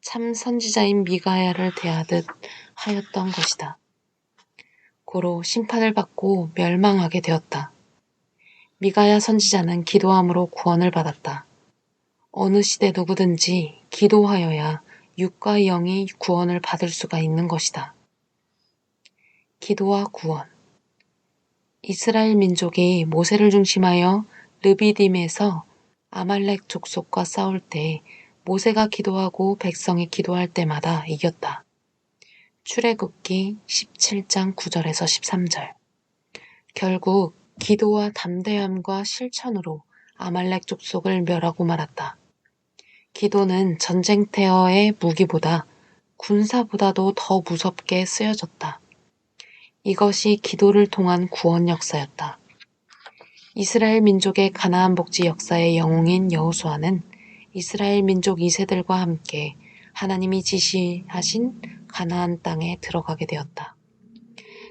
참 선지자인 미가야를 대하듯 하였던 것이다. 고로 심판을 받고 멸망하게 되었다. 미가야 선지자는 기도함으로 구원을 받았다. 어느 시대 누구든지 기도하여야 육과 영이 구원을 받을 수가 있는 것이다. 기도와 구원. 이스라엘 민족이 모세를 중심하여 르비딤에서 아말렉 족속과 싸울 때 모세가 기도하고 백성이 기도할 때마다 이겼다. 출애굽기 17장 9절에서 13절. 결국 기도와 담대함과 실천으로 아말렉 족속을 멸하고 말았다. 기도는 전쟁터의 무기보다 군사보다도 더 무섭게 쓰여졌다. 이것이 기도를 통한 구원 역사였다. 이스라엘 민족의 가나안 복지 역사의 영웅인 여호수아는 이스라엘 민족 2세들과 함께 하나님이 지시하신 가나안 땅에 들어가게 되었다.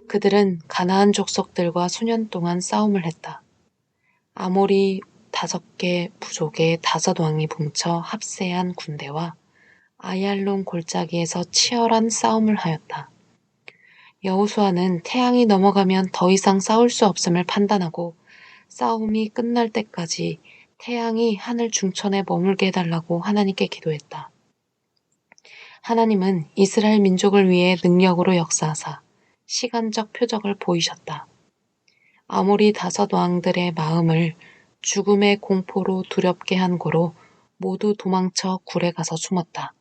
그들은 가나안 족속들과 수년 동안 싸움을 했다. 아모리 5개 부족의 5왕이 뭉쳐 합세한 군대와 아얄론 골짜기에서 치열한 싸움을 하였다. 여호수아는 태양이 넘어가면 더 이상 싸울 수 없음을 판단하고 싸움이 끝날 때까지 태양이 하늘 중천에 머물게 해달라고 하나님께 기도했다. 하나님은 이스라엘 민족을 위해 능력으로 역사하사 시간적 표적을 보이셨다. 아모리 5왕들의 마음을 죽음의 공포로 두렵게 한 고로 모두 도망쳐 굴에 가서 숨었다.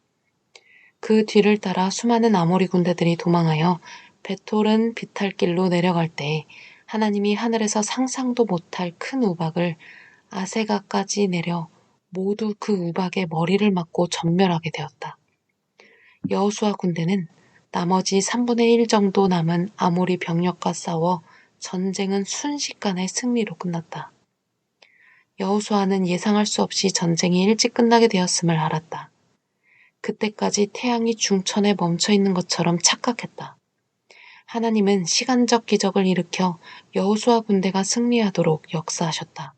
그 뒤를 따라 수많은 아모리 군대들이 도망하여 베톨은 비탈길로 내려갈 때 하나님이 하늘에서 상상도 못할 큰 우박을 아세가까지 내려 모두 그 우박의 머리를 맞고 전멸하게 되었다. 여호수아 군대는 나머지 3분의 1 정도 남은 아모리 병력과 싸워 전쟁은 순식간에 승리로 끝났다. 여호수아는 예상할 수 없이 전쟁이 일찍 끝나게 되었음을 알았다. 그때까지 태양이 중천에 멈춰 있는 것처럼 착각했다. 하나님은 시간적 기적을 일으켜 여호수아 군대가 승리하도록 역사하셨다.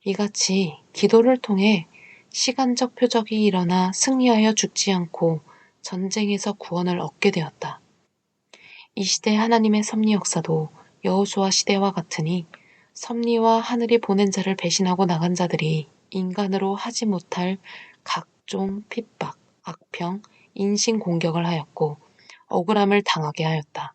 이같이 기도를 통해 시간적 표적이 일어나 승리하여 죽지 않고 전쟁에서 구원을 얻게 되었다. 이 시대 하나님의 섭리 역사도 여호수아 시대와 같으니 섭리와 하늘이 보낸 자를 배신하고 나간 자들이 인간으로 하지 못할 각종 핍박, 악평, 인신공격을 하였고 억울함을 당하게 하였다.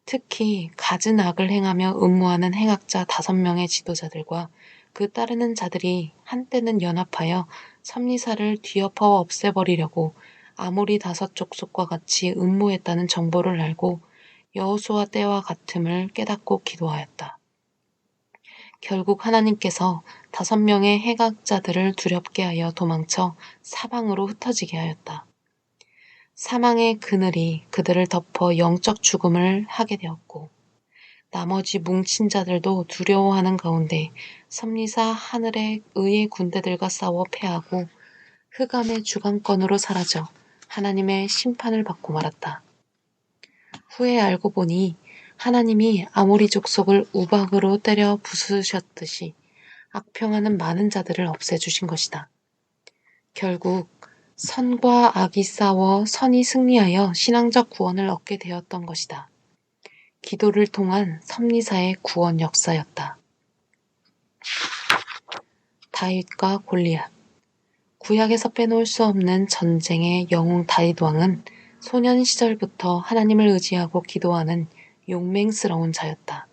특히 갖은 악을 행하며 음모하는 행악자 5명의 지도자들과 그 따르는 자들이 한때는 연합하여 섭리사를 뒤엎어 없애버리려고 아모리 5족속과 같이 음모했다는 정보를 알고 여호수아 때와 같음을 깨닫고 기도하였다. 결국 하나님께서 5명의 행악자들을 두렵게 하여 도망쳐 사방으로 흩어지게 하였다. 사망의 그늘이 그들을 덮어 영적 죽음을 하게 되었고 나머지 뭉친 자들도 두려워하는 가운데 섭리사 하늘의 의의 군대들과 싸워 패하고 흑암의 주관권으로 사라져 하나님의 심판을 받고 말았다. 후에 알고 보니 하나님이 아모리 족속을 우박으로 때려 부수셨듯이 악평하는 많은 자들을 없애주신 것이다. 결국 선과 악이 싸워 선이 승리하여 신앙적 구원을 얻게 되었던 것이다. 기도를 통한 섭리사의 구원 역사였다. 다윗과 골리앗. 구약에서 빼놓을 수 없는 전쟁의 영웅 다윗 왕은 소년 시절부터 하나님을 의지하고 기도하는 용맹스러운 자였다.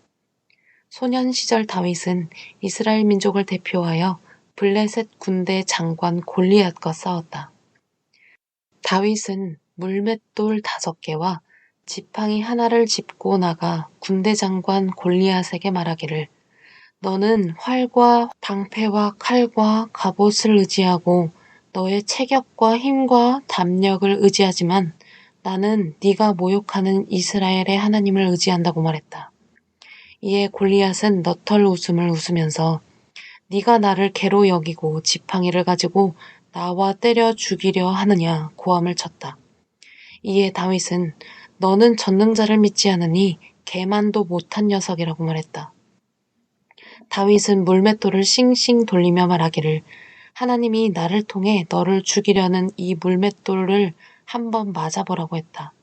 소년 시절 다윗은 이스라엘 민족을 대표하여 블레셋 군대 장관 골리앗과 싸웠다. 다윗은 물맷돌 5개와 지팡이 하나를 짚고 나가 군대 장관 골리앗에게 말하기를 너는 활과 방패와 칼과 갑옷을 의지하고 너의 체격과 힘과 담력을 의지하지만 나는 네가 모욕하는 이스라엘의 하나님을 의지한다고 말했다. 이에 골리앗은 너털 웃음을 웃으면서 네가 나를 개로 여기고 지팡이를 가지고 나와 때려 죽이려 하느냐 고함을 쳤다. 이에 다윗은 너는 전능자를 믿지 않으니 개만도 못한 녀석이라고 말했다. 다윗은 물맷돌을 싱싱 돌리며 말하기를 하나님이 나를 통해 너를 죽이려는 이 물맷돌을 한번 맞아보라고 했다.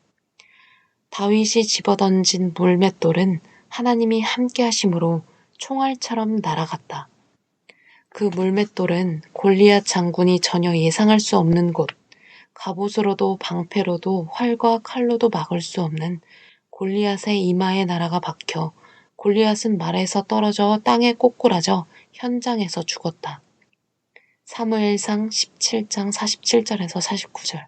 다윗이 집어던진 물맷돌은 하나님이 함께 하심으로 총알처럼 날아갔다. 그 물맷돌은 골리앗 장군이 전혀 예상할 수 없는 곳, 갑옷으로도 방패로도 활과 칼로도 막을 수 없는 골리앗의 이마에 날아가 박혀 골리앗은 말에서 떨어져 땅에 꼬꾸라져 현장에서 죽었다. 사무엘상 17장 47절에서 49절.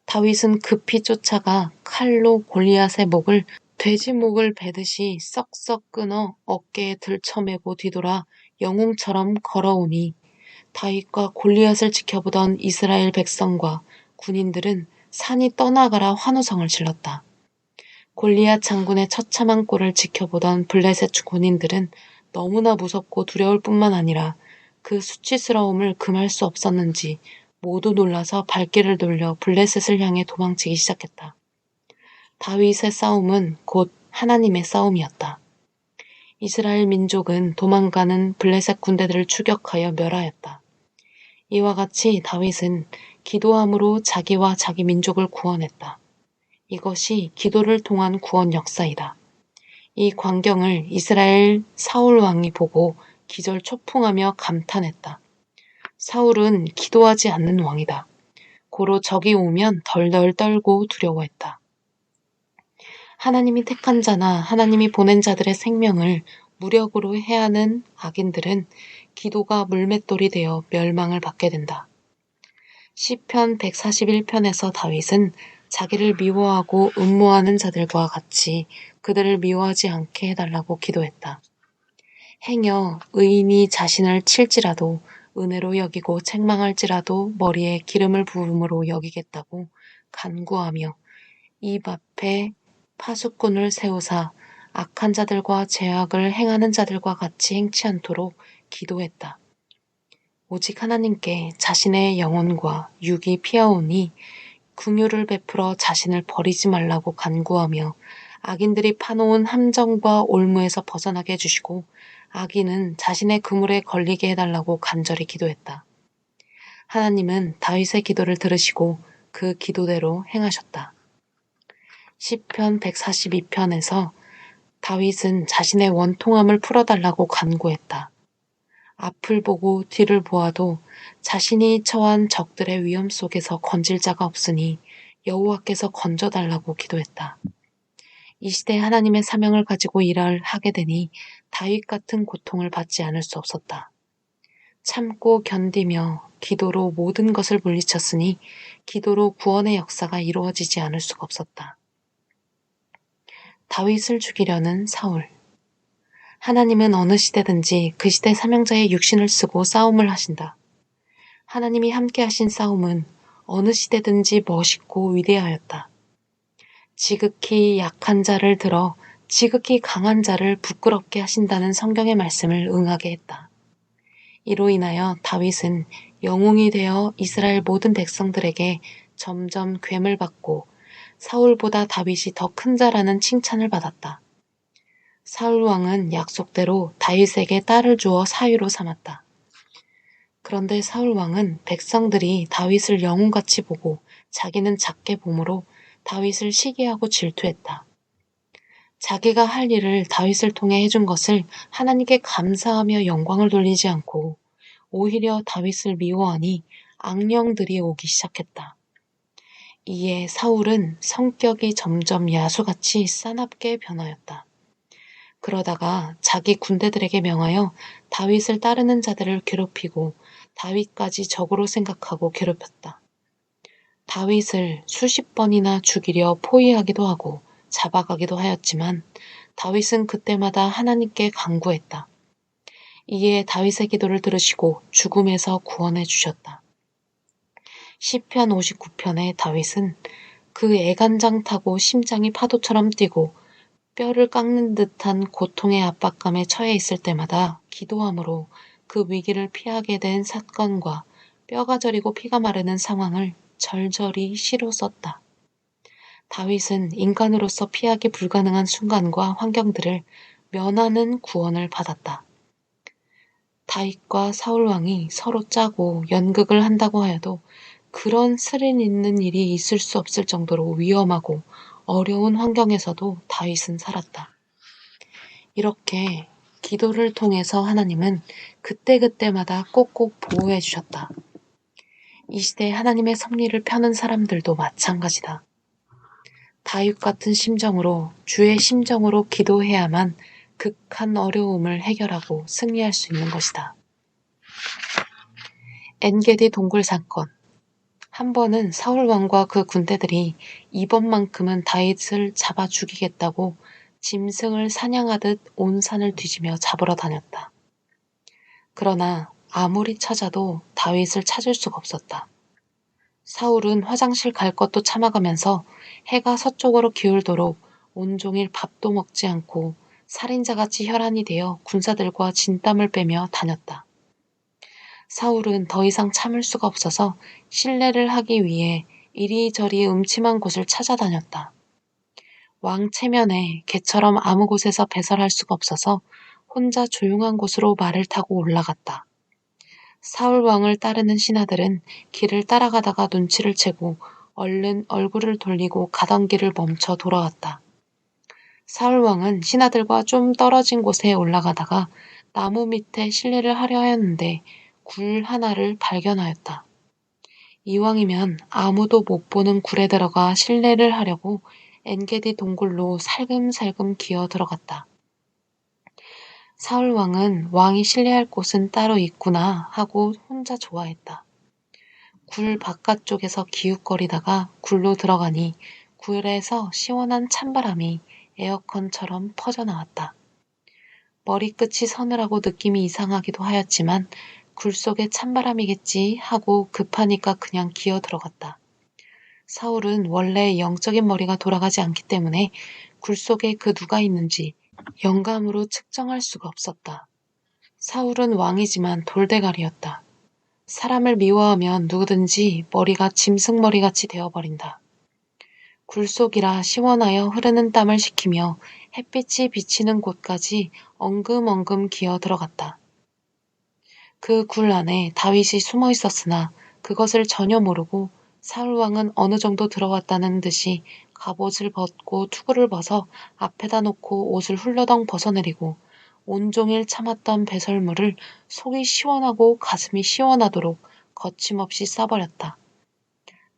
다윗은 급히 쫓아가 칼로 골리앗의 목을 돼지 목을 베듯이 썩썩 끊어 어깨에 들쳐매고 뒤돌아 영웅처럼 걸어오니 다윗과 골리앗을 지켜보던 이스라엘 백성과 군인들은 산이 떠나가라 환호성을 질렀다. 골리앗 장군의 처참한 꼴을 지켜보던 블레셋 군인들은 너무나 무섭고 두려울 뿐만 아니라 그 수치스러움을 금할 수 없었는지 모두 놀라서 발길을 돌려 블레셋을 향해 도망치기 시작했다. 다윗의 싸움은 곧 하나님의 싸움이었다. 이스라엘 민족은 도망가는 블레셋 군대들을 추격하여 멸하였다. 이와 같이 다윗은 기도함으로 자기와 자기 민족을 구원했다. 이것이 기도를 통한 구원 역사이다. 이 광경을 이스라엘 사울 왕이 보고 기절초풍하며 감탄했다. 사울은 기도하지 않는 왕이다. 고로 적이 오면 덜덜 떨고 두려워했다. 하나님이 택한 자나 하나님이 보낸 자들의 생명을 무력으로 해하는 악인들은 기도가 물맷돌이 되어 멸망을 받게 된다. 시편 141편에서 다윗은 자기를 미워하고 음모하는 자들과 같이 그들을 미워하지 않게 해달라고 기도했다. 행여 의인이 자신을 칠지라도 은혜로 여기고 책망할지라도 머리에 기름을 부음으로 여기겠다고 간구하며 입 앞에 파수꾼을 세우사 악한 자들과 죄악을 행하는 자들과 같이 행치 않도록 기도했다. 오직 하나님께 자신의 영혼과 육이 피하오니 긍휼을 베풀어 자신을 버리지 말라고 간구하며 악인들이 파놓은 함정과 올무에서 벗어나게 해주시고 악인은 자신의 그물에 걸리게 해달라고 간절히 기도했다. 하나님은 다윗의 기도를 들으시고 그 기도대로 행하셨다. 시편 142편에서 다윗은 자신의 원통함을 풀어달라고 간구했다. 앞을 보고 뒤를 보아도 자신이 처한 적들의 위험 속에서 건질 자가 없으니 여호와께서 건져달라고 기도했다. 이 시대 하나님의 사명을 가지고 일을 하게 되니 다윗 같은 고통을 받지 않을 수 없었다. 참고 견디며 기도로 모든 것을 물리쳤으니 기도로 구원의 역사가 이루어지지 않을 수가 없었다. 다윗을 죽이려는 사울. 하나님은 어느 시대든지 그 시대 사명자의 육신을 쓰고 싸움을 하신다. 하나님이 함께 하신 싸움은 어느 시대든지 멋있고 위대하였다. 지극히 약한 자를 들어 지극히 강한 자를 부끄럽게 하신다는 성경의 말씀을 응하게 했다. 이로 인하여 다윗은 영웅이 되어 이스라엘 모든 백성들에게 점점 궤물 받고 사울보다 다윗이 더 큰 자라는 칭찬을 받았다. 사울 왕은 약속대로 다윗에게 딸을 주어 사위로 삼았다. 그런데 사울 왕은 백성들이 다윗을 영웅같이 보고 자기는 작게 보므로 다윗을 시기하고 질투했다. 자기가 할 일을 다윗을 통해 해준 것을 하나님께 감사하며 영광을 돌리지 않고 오히려 다윗을 미워하니 악령들이 오기 시작했다. 이에 사울은 성격이 점점 야수같이 싸납게 변하였다. 그러다가 자기 군대들에게 명하여 다윗을 따르는 자들을 괴롭히고 다윗까지 적으로 생각하고 괴롭혔다. 다윗을 수십 번이나 죽이려 포위하기도 하고 잡아가기도 하였지만 다윗은 그때마다 하나님께 간구했다. 이에 다윗의 기도를 들으시고 죽음에서 구원해 주셨다. 시편 59편의 다윗은 그 애간장 타고 심장이 파도처럼 뛰고 뼈를 깎는 듯한 고통의 압박감에 처해 있을 때마다 기도함으로 그 위기를 피하게 된 사건과 뼈가 저리고 피가 마르는 상황을 절절히 시로 썼다. 다윗은 인간으로서 피하기 불가능한 순간과 환경들을 면하는 구원을 받았다. 다윗과 사울 왕이 서로 짜고 연극을 한다고 하여도 그런 스릴 있는 일이 있을 수 없을 정도로 위험하고 어려운 환경에서도 다윗은 살았다. 이렇게 기도를 통해서 하나님은 그때그때마다 꼭꼭 보호해 주셨다. 이 시대에 하나님의 섭리를 펴는 사람들도 마찬가지다. 다윗 같은 심정으로 주의 심정으로 기도해야만 극한 어려움을 해결하고 승리할 수 있는 것이다. 엔게디 동굴 사건. 한 번은 사울 왕과 그 군대들이 이번만큼은 다윗을 잡아 죽이겠다고 짐승을 사냥하듯 온 산을 뒤지며 잡으러 다녔다. 그러나 아무리 찾아도 다윗을 찾을 수가 없었다. 사울은 화장실 갈 것도 참아가면서 해가 서쪽으로 기울도록 온종일 밥도 먹지 않고 살인자같이 혈안이 되어 군사들과 진땀을 빼며 다녔다. 사울은 더 이상 참을 수가 없어서 신뢰를 하기 위해 이리저리 음침한 곳을 찾아다녔다. 왕 체면에 개처럼 아무 곳에서 배설할 수가 없어서 혼자 조용한 곳으로 말을 타고 올라갔다. 사울 왕을 따르는 신하들은 길을 따라가다가 눈치를 채고 얼른 얼굴을 돌리고 가던 길을 멈춰 돌아왔다. 사울 왕은 신하들과 좀 떨어진 곳에 올라가다가 나무 밑에 실례를 하려 하였는데 굴 하나를 발견하였다. 이왕이면 아무도 못 보는 굴에 들어가 실례를 하려고 엔게디 동굴로 살금살금 기어 들어갔다. 사울 왕은 왕이 신뢰할 곳은 따로 있구나 하고 혼자 좋아했다. 굴 바깥쪽에서 기웃거리다가 굴로 들어가니 굴에서 시원한 찬바람이 에어컨처럼 퍼져나왔다. 머리끝이 서늘하고 느낌이 이상하기도 하였지만 굴 속에 찬바람이겠지 하고 급하니까 그냥 기어 들어갔다. 사울은 원래 영적인 머리가 돌아가지 않기 때문에 굴 속에 그 누가 있는지 영감으로 측정할 수가 없었다. 사울은 왕이지만 돌대가리였다. 사람을 미워하면 누구든지 머리가 짐승머리같이 되어버린다. 굴속이라 시원하여 흐르는 땀을 식히며 햇빛이 비치는 곳까지 엉금엉금 기어 들어갔다. 그 굴 안에 다윗이 숨어 있었으나 그것을 전혀 모르고 사울왕은 어느 정도 들어왔다는 듯이 갑옷을 벗고 투구를 벗어 앞에다 놓고 옷을 훌러덩 벗어내리고 온종일 참았던 배설물을 속이 시원하고 가슴이 시원하도록 거침없이 싸버렸다.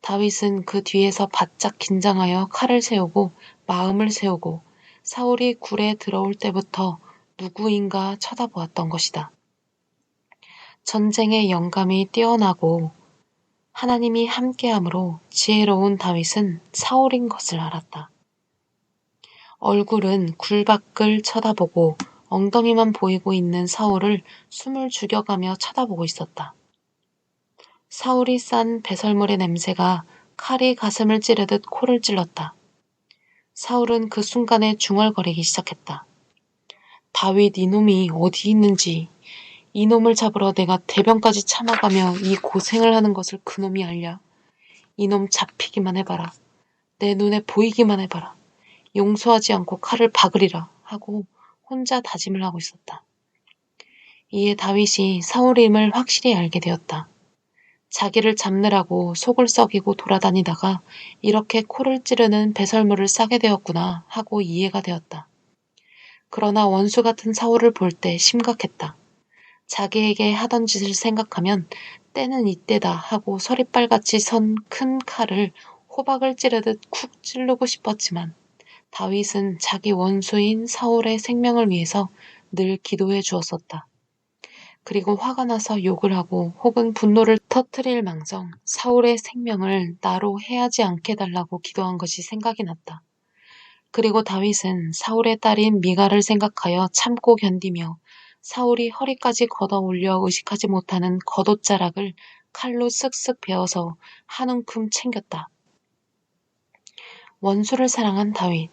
다윗은 그 뒤에서 바짝 긴장하여 칼을 세우고 마음을 세우고 사울이 굴에 들어올 때부터 누구인가 쳐다보았던 것이다. 전쟁의 영감이 뛰어나고 하나님이 함께함으로 지혜로운 다윗은 사울인 것을 알았다. 얼굴은 굴 밖을 쳐다보고 엉덩이만 보이고 있는 사울을 숨을 죽여가며 쳐다보고 있었다. 사울이 싼 배설물의 냄새가 칼이 가슴을 찌르듯 코를 찔렀다. 사울은 그 순간에 중얼거리기 시작했다. 다윗 이놈이 어디 있는지 이놈을 잡으러 내가 대변까지 참아가며 이 고생을 하는 것을 그놈이 알랴. 이놈 잡히기만 해봐라. 내 눈에 보이기만 해봐라. 용서하지 않고 칼을 박으리라 하고 혼자 다짐을 하고 있었다. 이에 다윗이 사울임을 확실히 알게 되었다. 자기를 잡느라고 속을 썩이고 돌아다니다가 이렇게 코를 찌르는 배설물을 싸게 되었구나 하고 이해가 되었다. 그러나 원수 같은 사울을 볼 때 심각했다. 자기에게 하던 짓을 생각하면 때는 이때다 하고 서리빨같이 선 큰 칼을 호박을 찌르듯 쿡 찌르고 싶었지만 다윗은 자기 원수인 사울의 생명을 위해서 늘 기도해 주었었다. 그리고 화가 나서 욕을 하고 혹은 분노를 터뜨릴 망정 사울의 생명을 나로 해하지 않게 달라고 기도한 것이 생각이 났다. 그리고 다윗은 사울의 딸인 미갈을 생각하여 참고 견디며 사울이 허리까지 걷어 올려 의식하지 못하는 겉옷자락을 칼로 쓱쓱 베어서 한 움큼 챙겼다. 원수를 사랑한 다윗.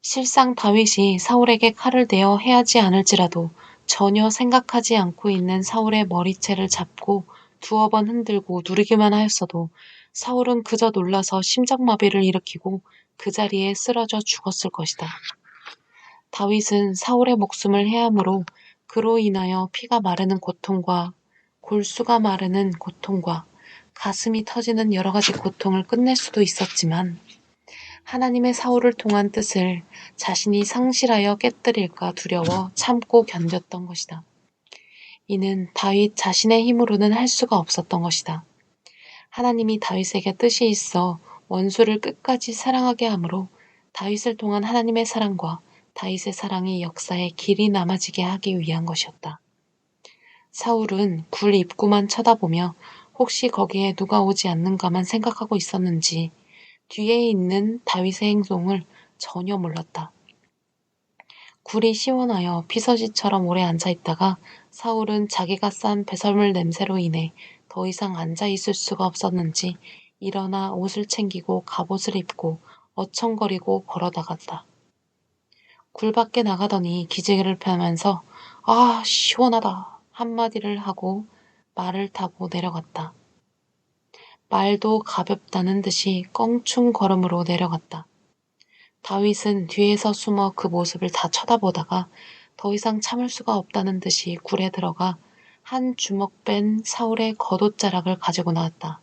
실상 다윗이 사울에게 칼을 대어 해하지 않을지라도 전혀 생각하지 않고 있는 사울의 머리채를 잡고 두어 번 흔들고 누르기만 하였어도 사울은 그저 놀라서 심장마비를 일으키고 그 자리에 쓰러져 죽었을 것이다. 다윗은 사울의 목숨을 해함으로 그로 인하여 피가 마르는 고통과 골수가 마르는 고통과 가슴이 터지는 여러 가지 고통을 끝낼 수도 있었지만 하나님의 사울을 통한 뜻을 자신이 상실하여 깨뜨릴까 두려워 참고 견뎠던 것이다. 이는 다윗 자신의 힘으로는 할 수가 없었던 것이다. 하나님이 다윗에게 뜻이 있어 원수를 끝까지 사랑하게 하므로 다윗을 통한 하나님의 사랑과 다윗의 사랑이 역사에 길이 남아지게 하기 위한 것이었다. 사울은 굴 입구만 쳐다보며 혹시 거기에 누가 오지 않는가만 생각하고 있었는지 뒤에 있는 다윗의 행동을 전혀 몰랐다. 굴이 시원하여 피서지처럼 오래 앉아있다가 사울은 자기가 싼 배설물 냄새로 인해 더 이상 앉아있을 수가 없었는지 일어나 옷을 챙기고 갑옷을 입고 어청거리고 걸어나갔다. 굴 밖에 나가더니 기지개를 펴면서 아 시원하다 한마디를 하고 말을 타고 내려갔다. 말도 가볍다는 듯이 껑충 걸음으로 내려갔다. 다윗은 뒤에서 숨어 그 모습을 다 쳐다보다가 더 이상 참을 수가 없다는 듯이 굴에 들어가 한 주먹 뺀 사울의 겉옷자락을 가지고 나왔다.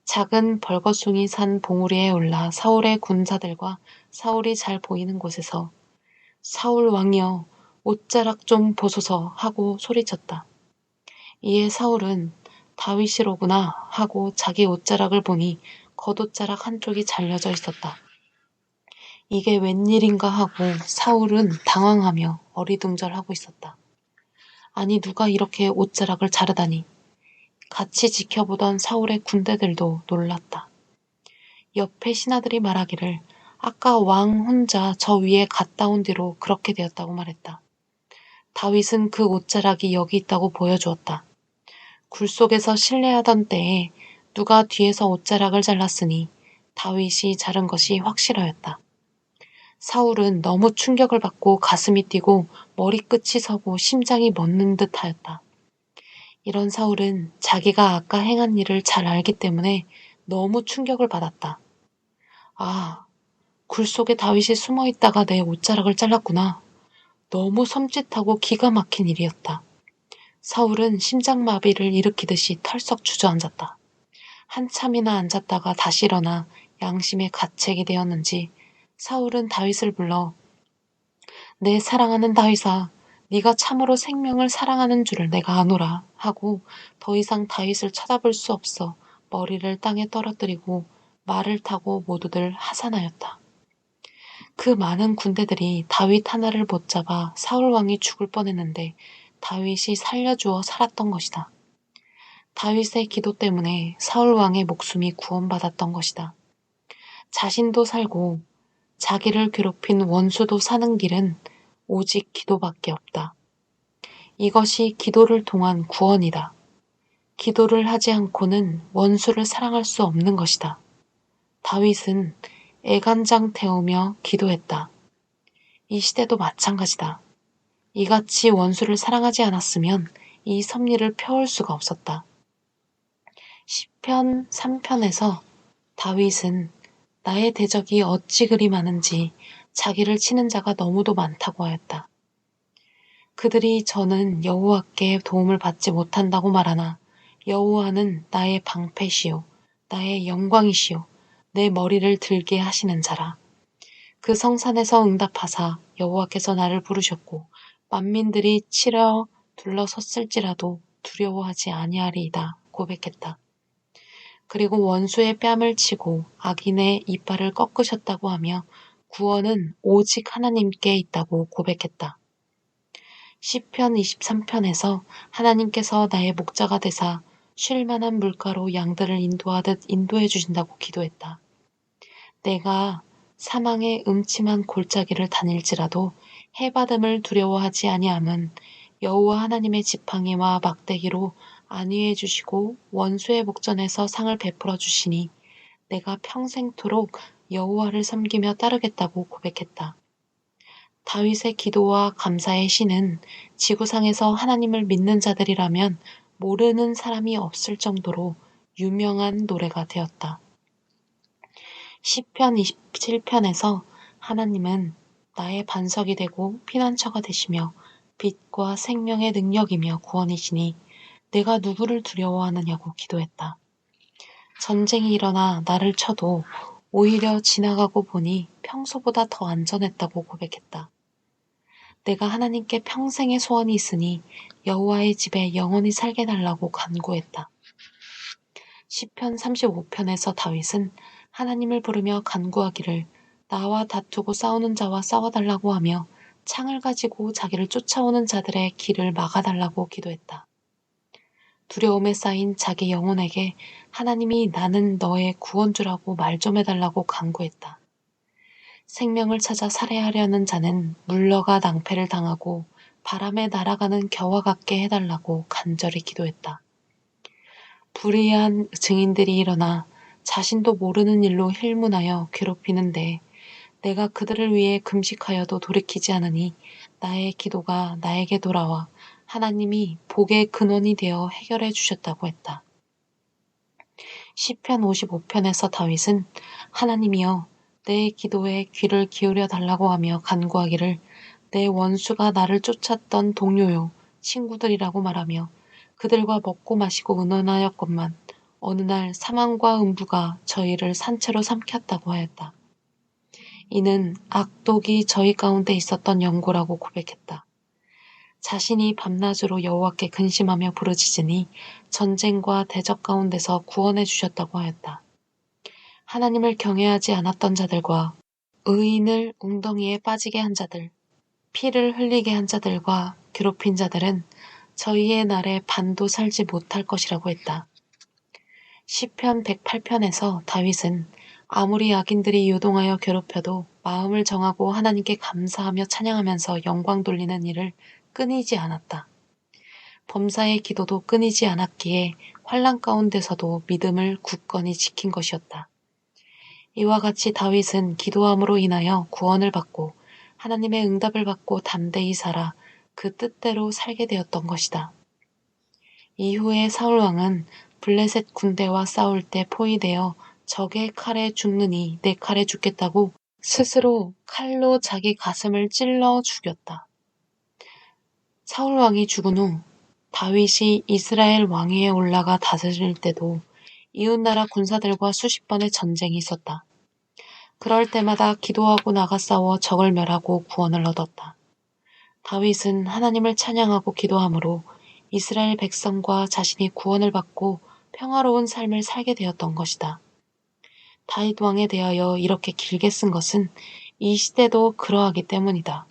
작은 벌거숭이 산 봉우리에 올라 사울의 군사들과 사울이 잘 보이는 곳에서 사울 왕이여 옷자락 좀 보소서 하고 소리쳤다. 이에 사울은 다윗이로구나 하고 자기 옷자락을 보니 겉옷자락 한쪽이 잘려져 있었다. 이게 웬일인가 하고 사울은 당황하며 어리둥절하고 있었다. 아니 누가 이렇게 옷자락을 자르다니. 같이 지켜보던 사울의 군대들도 놀랐다. 옆에 신하들이 말하기를 아까 왕 혼자 저 위에 갔다 온 뒤로 그렇게 되었다고 말했다. 다윗은 그 옷자락이 여기 있다고 보여주었다. 굴 속에서 신뢰하던 때에 누가 뒤에서 옷자락을 잘랐으니 다윗이 자른 것이 확실하였다. 사울은 너무 충격을 받고 가슴이 뛰고 머리끝이 서고 심장이 멎는 듯 하였다. 이런 사울은 자기가 아까 행한 일을 잘 알기 때문에 너무 충격을 받았다. 아, 굴 속에 다윗이 숨어 있다가 내 옷자락을 잘랐구나. 너무 섬찟하고 기가 막힌 일이었다. 사울은 심장마비를 일으키듯이 털썩 주저앉았다. 한참이나 앉았다가 다시 일어나 양심의 가책이 되었는지 사울은 다윗을 불러 내 사랑하는 다윗아 네가 참으로 생명을 사랑하는 줄을 내가 아노라 하고 더 이상 다윗을 쳐다볼 수 없어 머리를 땅에 떨어뜨리고 말을 타고 모두들 하산하였다. 그 많은 군대들이 다윗 하나를 못잡아 사울 왕이 죽을 뻔했는데 다윗이 살려주어 살았던 것이다. 다윗의 기도 때문에 사울 왕의 목숨이 구원받았던 것이다. 자신도 살고 자기를 괴롭힌 원수도 사는 길은 오직 기도밖에 없다. 이것이 기도를 통한 구원이다. 기도를 하지 않고는 원수를 사랑할 수 없는 것이다. 다윗은 애간장 태우며 기도했다. 이 시대도 마찬가지다. 이같이 원수를 사랑하지 않았으면 이 섭리를 펴올 수가 없었다. 시편 3편에서 다윗은 나의 대적이 어찌 그리 많은지 자기를 치는 자가 너무도 많다고 하였다. 그들이 저는 여호와께 도움을 받지 못한다고 말하나 여호와는 나의 방패시요 나의 영광이시요 내 머리를 들게 하시는 자라. 그 성산에서 응답하사 여호와께서 나를 부르셨고 만민들이 치려 둘러섰을지라도 두려워하지 아니하리이다 고백했다. 그리고 원수의 뺨을 치고 악인의 이빨을 꺾으셨다고 하며 구원은 오직 하나님께 있다고 고백했다. 시편 23편에서 하나님께서 나의 목자가 되사 쉴 만한 물가로 양들을 인도하듯 인도해 주신다고 기도했다. 내가 사망의 음침한 골짜기를 다닐지라도 해받음을 두려워하지 아니함은 여호와 하나님의 지팡이와 막대기로 안위해 주시고 원수의 목전에서 상을 베풀어 주시니 내가 평생토록 여호와를 섬기며 따르겠다고 고백했다. 다윗의 기도와 감사의 시는 지구상에서 하나님을 믿는 자들이라면 모르는 사람이 없을 정도로 유명한 노래가 되었다. 시편 27편에서 하나님은 나의 반석이 되고 피난처가 되시며 빛과 생명의 능력이며 구원이시니 내가 누구를 두려워하느냐고 기도했다. 전쟁이 일어나 나를 쳐도 오히려 지나가고 보니 평소보다 더 안전했다고 고백했다. 내가 하나님께 평생의 소원이 있으니 여호와의 집에 영원히 살게 해달라고 간구했다. 시편 35편에서 다윗은 하나님을 부르며 간구하기를 나와 다투고 싸우는 자와 싸워달라고 하며 창을 가지고 자기를 쫓아오는 자들의 길을 막아달라고 기도했다. 두려움에 쌓인 자기 영혼에게 하나님이 나는 너의 구원주라고 말 좀 해달라고 간구했다. 생명을 찾아 살해하려는 자는 물러가 낭패를 당하고 바람에 날아가는 겨와 같게 해달라고 간절히 기도했다. 불의한 증인들이 일어나 자신도 모르는 일로 힐문하여 괴롭히는데 내가 그들을 위해 금식하여도 돌이키지 않으니 나의 기도가 나에게 돌아와 하나님이 복의 근원이 되어 해결해 주셨다고 했다. 시편 55편에서 다윗은 하나님이여 내 기도에 귀를 기울여 달라고 하며 간구하기를 내 원수가 나를 쫓았던 동료요 친구들이라고 말하며 그들과 먹고 마시고 의논하였건만 어느 날 사망과 음부가 저희를 산채로 삼켰다고 하였다. 이는 악독이 저희 가운데 있었던 연고라고 고백했다. 자신이 밤낮으로 여호와께 근심하며 부르짖으니 전쟁과 대적 가운데서 구원해 주셨다고 하였다. 하나님을 경외하지 않았던 자들과 의인을 웅덩이에 빠지게 한 자들, 피를 흘리게 한 자들과 괴롭힌 자들은 저희의 날에 반도 살지 못할 것이라고 했다. 시편 108편에서 다윗은 아무리 악인들이 요동하여 괴롭혀도 마음을 정하고 하나님께 감사하며 찬양하면서 영광 돌리는 일을 끊이지 않았다. 범사의 기도도 끊이지 않았기에 환난 가운데서도 믿음을 굳건히 지킨 것이었다. 이와 같이 다윗은 기도함으로 인하여 구원을 받고 하나님의 응답을 받고 담대히 살아 그 뜻대로 살게 되었던 것이다. 이후에 사울왕은 블레셋 군대와 싸울 때 포위되어 적의 칼에 죽느니 내 칼에 죽겠다고 스스로 칼로 자기 가슴을 찔러 죽였다. 사울왕이 죽은 후 다윗이 이스라엘 왕위에 올라가 다스릴 때도 이웃나라 군사들과 수십 번의 전쟁이 있었다. 그럴 때마다 기도하고 나가 싸워 적을 멸하고 구원을 얻었다. 다윗은 하나님을 찬양하고 기도함으로 이스라엘 백성과 자신이 구원을 받고 평화로운 삶을 살게 되었던 것이다. 다윗 왕에 대하여 이렇게 길게 쓴 것은 이 시대도 그러하기 때문이다.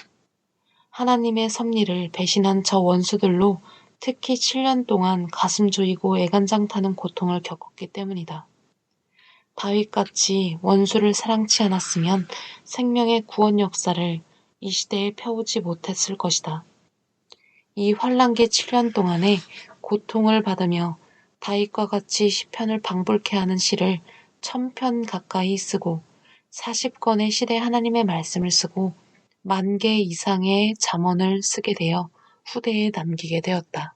하나님의 섭리를 배신한 저 원수들로 특히 7년 동안 가슴 조이고 애간장 타는 고통을 겪었기 때문이다. 다윗같이 원수를 사랑치 않았으면 생명의 구원 역사를 이 시대에 펴오지 못했을 것이다. 이 환란기 7년 동안에 고통을 받으며 다윗과 같이 시편을 방불케 하는 시를 1000편 가까이 쓰고 40권의 시대 하나님의 말씀을 쓰고 10,000개 이상의 잠언을 쓰게 되어 후대에 남기게 되었다.